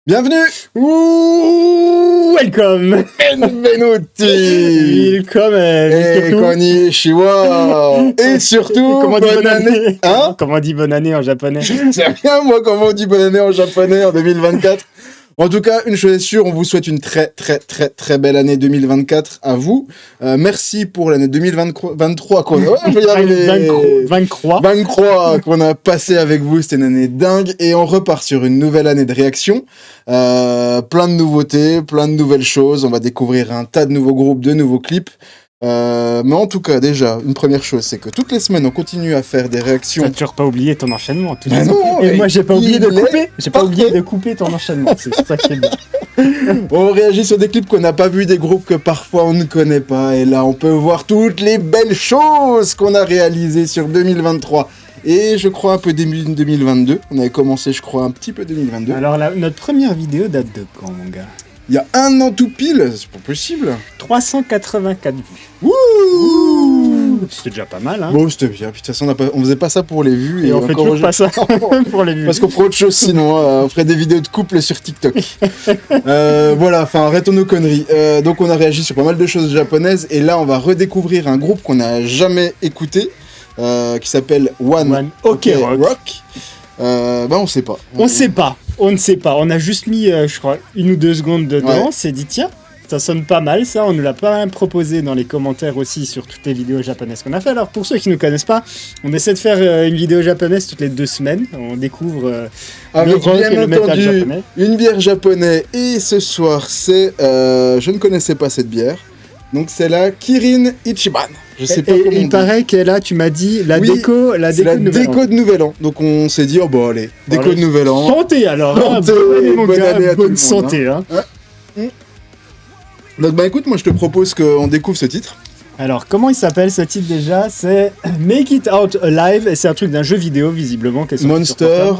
Bienvenue. Ouh, welcome. Benvenuti. Welcome. Et konnichiwa. Et surtout, comment bonne année. Hein? Comment on dit bonne année en japonais? Je sais bien, moi, comment on dit bonne année en japonais en 2024. En tout cas, une chose est sûre, on vous souhaite une très belle année 2024 à vous. Merci pour l'année 2023 qu'on a... Ouais, je vais y arriver. 23 qu'on a passé avec vous, c'était une année dingue. Et on repart sur une nouvelle année de réaction. Plein de nouveautés, plein de nouvelles choses. On va découvrir un tas de nouveaux groupes, de nouveaux clips. Mais en tout cas, déjà, une première chose, c'est que toutes les semaines, on continue à faire des réactions. T'as toujours pas oublié ton enchaînement. Non, et moi, j'ai pas oublié de couper. J'ai pas oublié de couper ton enchaînement. C'est ça qui est bien. On réagit sur des clips qu'on n'a pas vus, des groupes que parfois on ne connaît pas. Et là, on peut voir toutes les belles choses qu'on a réalisées sur 2023. Et je crois un peu début 2022. On avait commencé, je crois, un petit peu 2022. Alors, notre première vidéo date de quand, mon gars? Il y a un an tout pile, c'est pas possible. 384 vues. Wouh! C'était déjà pas mal, hein. Bon, c'était bien. Puis de toute façon, on faisait pas ça pour les vues. Et on fait toujours pas ça pour les vues. Parce qu'on ferait autre chose sinon. On ferait des vidéos de couple sur TikTok. Voilà, enfin, arrêtons nos conneries. Donc, on a réagi sur pas mal de choses japonaises. Et là, on va redécouvrir un groupe qu'on n'a jamais écouté. Qui s'appelle One Ok Rock. On sait pas. On ne sait pas. On a juste mis, je crois, 1 ou 2 secondes dedans. Ouais. On s'est dit, tiens, ça sonne pas mal, ça. On nous l'a pas proposé dans les commentaires aussi sur toutes les vidéos japonaises qu'on a fait. Alors, pour ceux qui ne nous connaissent pas, on essaie de faire une vidéo japonaise toutes les 2 semaines. On découvre avec le rock bien et le métal entendu japonais. Une bière japonaise. Et ce soir, c'est... je ne connaissais pas cette bière. Donc, c'est la Kirin Ichiban. Je sais pas comment il paraît qu'elle là, tu m'as dit, la déco de Nouvel An. Donc on s'est dit, oh bon allez, déco de Nouvel An. Santé alors, bonne année à tout le monde. Santé, hein. Donc bah écoute, moi je te propose qu'on découvre ce titre. Alors comment il s'appelle ce titre déjà? C'est Make It Out Alive et c'est un truc d'un jeu vidéo visiblement. Monster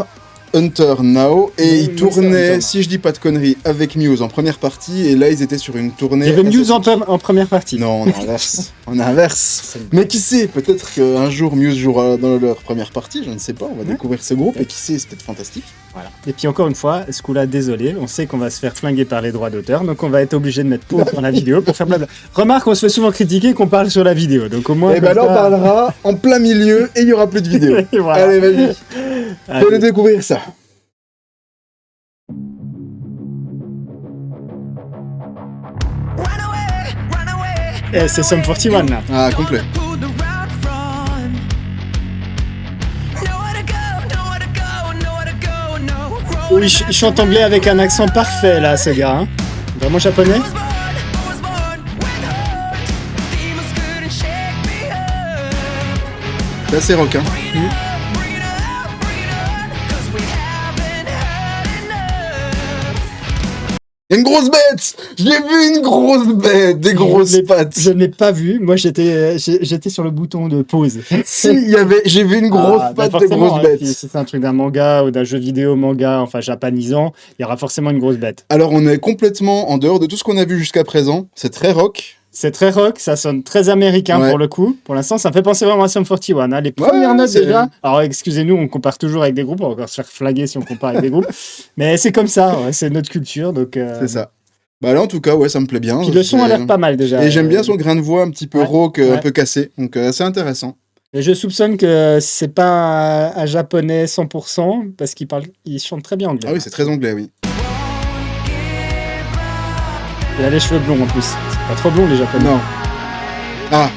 Hunter Now, et ils tournaient, si je dis pas de conneries, avec Muse en première partie, et là ils étaient sur une tournée... Il y avait Muse en première partie. Non, on inverse. On inverse. Mais qui sait, peut-être qu'un jour Muse jouera dans leur première partie, je ne sais pas, on va découvrir ce groupe, et qui sait, c'est peut-être fantastique. Voilà. Et puis encore une fois, ce coup-là, désolé, on sait qu'on va se faire flinguer par les droits d'auteur, donc on va être obligé de mettre pause sur la vidéo pour faire blabla. Remarque, on se fait souvent critiquer qu'on parle sur la vidéo, donc au moins... Et ben là, on parlera en plein milieu, et il n'y aura plus de vidéo. Voilà. Allez, vas-y. Faut nous découvrir ça. Et c'est Sum 41 là. Ah, complet. Oui, il chante anglais avec un accent parfait là, ce gars. Hein. Vraiment japonais. C'est assez rock, hein. Il y a une grosse bête! J'ai vu une grosse bête! Des grosses pattes! Je ne l'ai pas vu. Moi, j'étais sur le bouton de pause. Si, j'ai vu une grosse patte de grosse bête. Si c'est un truc d'un manga ou d'un jeu vidéo manga, enfin japonisant, il y aura forcément une grosse bête. Alors, on est complètement en dehors de tout ce qu'on a vu jusqu'à présent. C'est très rock. C'est très rock, ça sonne très américain pour le coup. Pour l'instant, ça me fait penser vraiment à Sum 41. Hein. Les premières notes déjà. Alors, excusez-nous, on compare toujours avec des groupes. On va encore se faire flinguer si on compare avec des groupes. Mais c'est comme ça, c'est notre culture. Donc, c'est ça. Bah là, en tout cas, ouais, ça me plaît bien. Puis le son a l'air pas mal déjà. Et j'aime bien son grain de voix un petit peu rauque, un peu cassé. Donc, c'est intéressant. Et je soupçonne que c'est pas un japonais 100% parce qu'il chante très bien anglais. Ah oui, c'est très anglais, oui. Il a les cheveux blonds en plus. C'est pas trop blond les japonais. Non. Ah.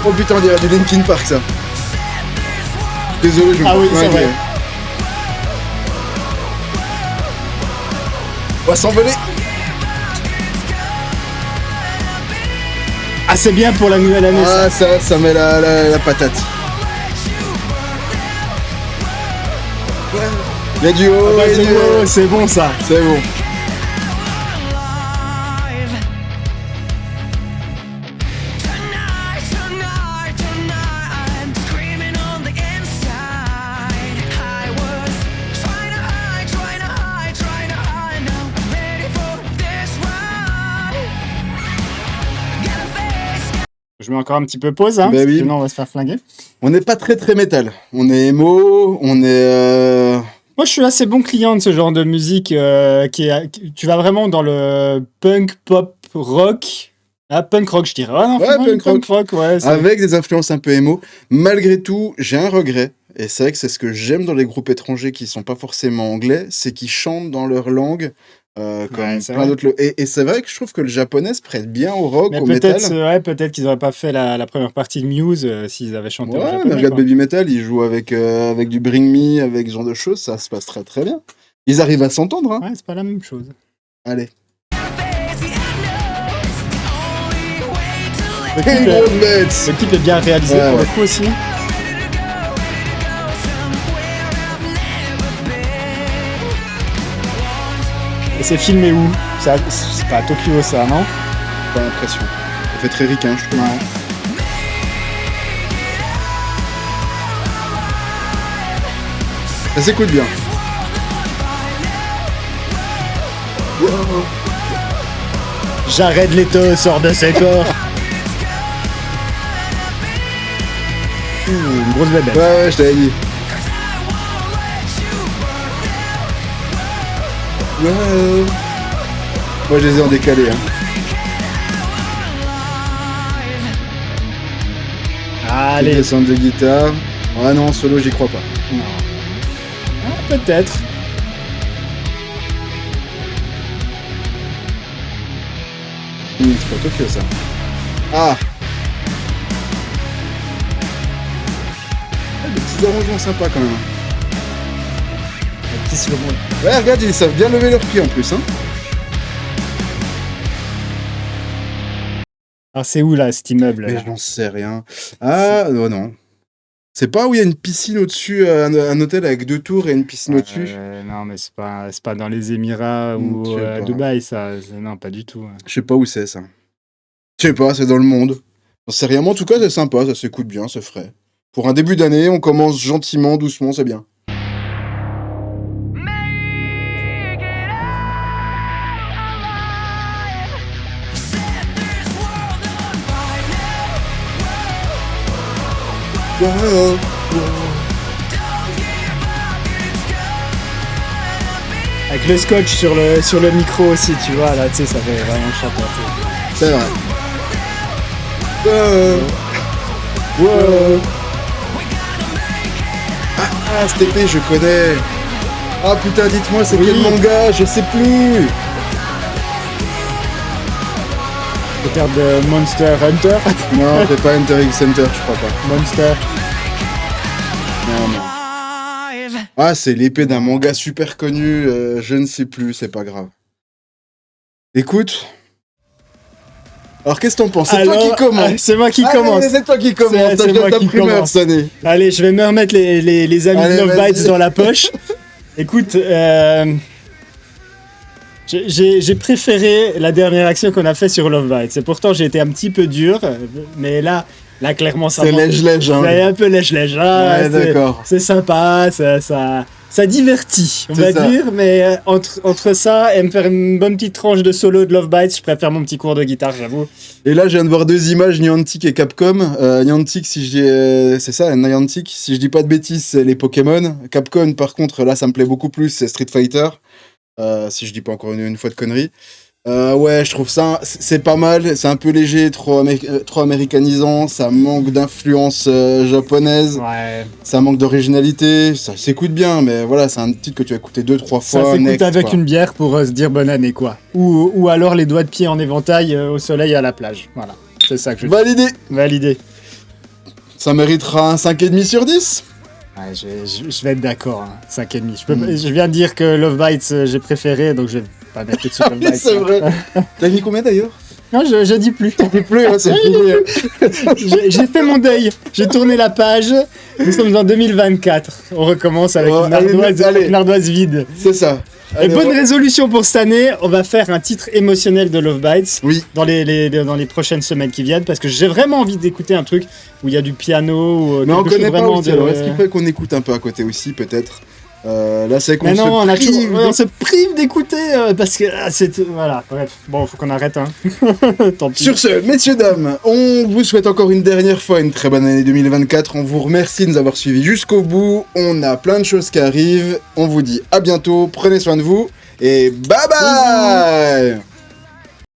Oh putain, on dirait du Linkin Park ça. Désolé, je me Ah oui, c'est vrai. On va s'envoler. Ah, c'est bien pour la nouvelle année. Ah, ça met la patate. Il y a du haut, c'est bon ça. C'est bon. Je mets encore un petit peu pause, hein, bah oui. sinon on va se faire flinguer. On n'est pas très métal. On est emo, on est je suis assez bon client de ce genre de musique tu vas vraiment dans le punk, pop, rock. Ah, punk rock, je dirais. Ah, non, Ouais, punk rock, ouais. Avec des influences un peu émo. Malgré tout, j'ai un regret. Et c'est vrai que c'est ce que j'aime dans les groupes étrangers qui sont pas forcément anglais, c'est qu'ils chantent dans leur langue. Comme c'est plein vrai. d'autres. Et c'est vrai que je trouve que le japonais se prête bien au rock, Mais au métal. peut-être qu'ils n'auraient pas fait la première partie de Muse s'ils avaient chanté en Ouais, japonais. mais regarde quoi. Baby Metal, ils jouent avec du Bring Me, avec ce genre de choses, ça se passe très très bien. Ils arrivent à s'entendre, hein. Ouais, c'est pas la même chose. Allez. Le Hey, clip, Gros Bets. le clip est bien réalisé Ouais, pour ouais. le coup aussi. Et c'est filmé où C'est pas à Tokyo ça, non? Pas l'impression. Ça fait très ricain, je trouve. Ça s'écoute bien. Jared Leto sort de ses corps. Une grosse bébête. Ouais, je t'avais dit. Ouais. Moi, je les ai en décalé. Hein. Allez. Descente de guitare. Ah non, en solo, j'y crois pas. Non. Ah, peut-être. C'est pas Tokyo, ça. Ah. Des petits arrangements sympas quand même. Un petit slow-mo. Ouais, regarde, ils savent bien lever leurs pieds en plus. Hein. Alors c'est où là cet immeuble Mais là j'en sais rien. Ah, non, non. C'est pas où il y a une piscine au-dessus, un hôtel avec 2 tours et une piscine au-dessus? Non, mais c'est pas dans les Émirats ou Je sais à pas. Dubaï, ça. Non, pas du tout. Je sais pas où c'est ça. Je sais pas, c'est dans le monde. J'en sais rien, mais en tout cas, c'est sympa, ça s'écoute bien, c'est frais. Pour un début d'année, on commence gentiment, doucement, c'est bien. Avec le scotch sur le micro aussi, tu vois, là, tu sais, ça fait vraiment chanteur. C'est vrai. Ah, cette épée, je connais. Ah putain, dites-moi, c'est quel manga? Je sais plus. Peut-être de Monster Hunter. Non, c'est pas Hunter x Hunter, je crois pas. Monster. Non, non. Ah, c'est l'épée d'un manga super connu, je ne sais plus, c'est pas grave. Écoute. Alors, qu'est-ce que t'en penses? C'est toi qui commence. C'est moi qui Allez, commence. c'est toi qui commence. C'est T'as moi ta qui primeur commence. cette année. Allez, je vais me remettre les amis Allez, de Love vas-y. Bites dans la poche. Écoute, j'ai préféré la dernière action qu'on a fait sur Love Bites. Et pourtant, j'ai été un petit peu dur. Mais là clairement, ça C'est manque. lèche-lèche, hein. C'est un peu lèche-lèche. Ah, Ouais, d'accord. c'est sympa, ça divertit, on C'est va ça. dire. Mais entre ça et me faire une bonne petite tranche de solo de Love Bites, je préfère mon petit cours de guitare, j'avoue. Et là, je viens de voir 2 images, Niantic et Capcom. Niantic, si je dis... c'est ça, Niantic. Si je dis pas de bêtises, c'est les Pokémon. Capcom, par contre, là, ça me plaît beaucoup plus, c'est Street Fighter. Si je dis pas encore une fois de conneries. Ouais, je trouve ça, c'est pas mal. C'est un peu léger, trop américanisant. Ça manque d'influence japonaise. Ouais. Ça manque d'originalité. Ça s'écoute bien, mais voilà, c'est un titre que tu as écouté 2-3 fois. Ça s'écoute next, avec quoi. une bière pour se dire bonne année, quoi. Ou alors les doigts de pied en éventail au soleil à la plage. Voilà, c'est ça que je dis. Validé. Validé. Ça méritera un 5,5 sur 10. Ouais, je vais être d'accord, hein, 5,5. Je viens de dire que Love Bites, j'ai préféré, donc je vais pas mettre tout de suite Love Oui, Bites. c'est vrai. T'as mis combien d'ailleurs? Non, je dis plus. T'es plus, hein, c'est fini. J'ai fait mon deuil. J'ai tourné la page. Nous sommes en 2024. On recommence avec Oh, une ardoise vide. C'est ça. Et Allez, bonne résolution pour cette année, on va faire un titre émotionnel de Love Bites Oui. dans les prochaines semaines qui viennent, parce que j'ai vraiment envie d'écouter un truc où il y a du piano ou Mais on quelque chose connaît pas vraiment aussi. Alors, est-ce qu'il faut qu'on écoute un peu à côté aussi, peut-être? Là, c'est qu'on Mais non, on se se prive d'écouter parce que c'est. Voilà, bref. Bon, faut qu'on arrête, hein. Tant pis. Sur ce, messieurs, dames, on vous souhaite encore une dernière fois une très bonne année 2024. On vous remercie de nous avoir suivis jusqu'au bout. On a plein de choses qui arrivent. On vous dit à bientôt. Prenez soin de vous et bye bye.